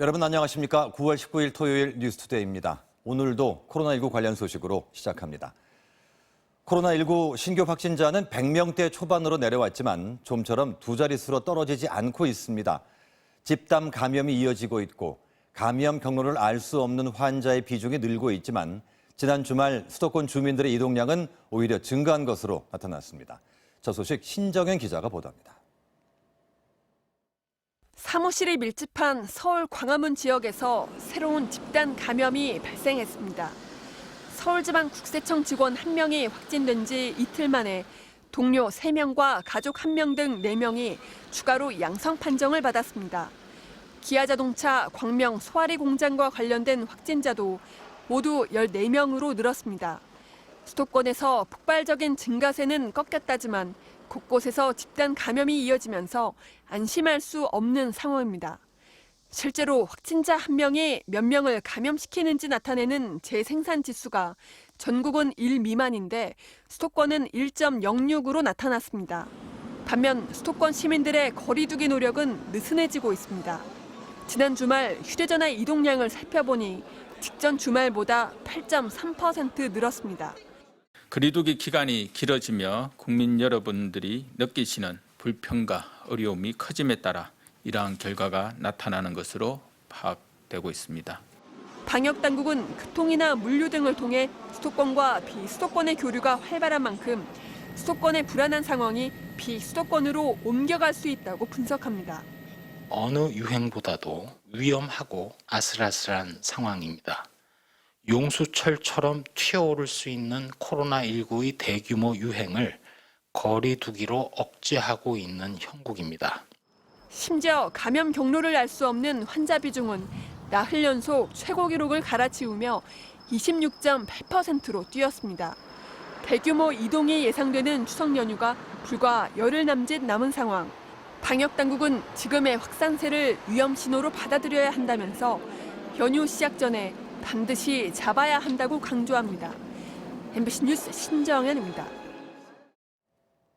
여러분 안녕하십니까? 9월 19일 토요일 뉴스투데이입니다. 오늘도 코로나19 관련 소식으로 시작합니다. 코로나19 신규 확진자는 100명대 초반으로 내려왔지만 좀처럼 두 자릿수로 떨어지지 않고 있습니다. 집단 감염이 이어지고 있고 감염 경로를 알 수 없는 환자의 비중이 늘고 있지만 지난 주말 수도권 주민들의 이동량은 오히려 증가한 것으로 나타났습니다. 저 소식 신정현 기자가 보도합니다. 사무실이 밀집한 서울 광화문 지역에서 새로운 집단 감염이 발생했습니다. 서울지방국세청 직원 1명이 확진된 지 이틀 만에 동료 3명과 가족 1명 등 4명이 추가로 양성 판정을 받았습니다. 기아자동차 광명 소화리 공장과 관련된 확진자도 모두 14명으로 늘었습니다. 수도권에서 폭발적인 증가세는 꺾였다지만 곳곳에서 집단 감염이 이어지면서 안심할 수 없는 상황입니다. 실제로 확진자 1명이 몇 명을 감염시키는지 나타내는 재생산 지수가 전국은 1 미만인데 수도권은 1.06으로 나타났습니다. 반면 수도권 시민들의 거리 두기 노력은 느슨해지고 있습니다. 지난 주말 휴대전화 이동량을 살펴보니 직전 주말보다 8.3% 늘었습니다. 거리두기 기간이 길어지며 국민 여러분들이 느끼시는 불편과 어려움이 커짐에 따라 이러한 결과가 나타나는 것으로 파악되고 있습니다. 방역당국은 교통이나 물류 등을 통해 수도권과 비수도권의 교류가 활발한 만큼 수도권의 불안한 상황이 비수도권으로 옮겨갈 수 있다고 분석합니다. 어느 유행보다도 위험하고 아슬아슬한 상황입니다. 용수철처럼 튀어오를 수 있는 코로나19의 대규모 유행을 거리 두기로 억제하고 있는 형국입니다. 심지어 감염 경로를 알 수 없는 환자 비중은 나흘 연속 최고 기록을 갈아치우며 26.8%로 뛰었습니다. 대규모 이동이 예상되는 추석 연휴가 불과 열흘 남짓 남은 상황. 방역당국은 지금의 확산세를 위험 신호로 받아들여야 한다면서 연휴 시작 전에 반드시 잡아야 한다고 강조합니다. MBC 뉴스 신정현입니다.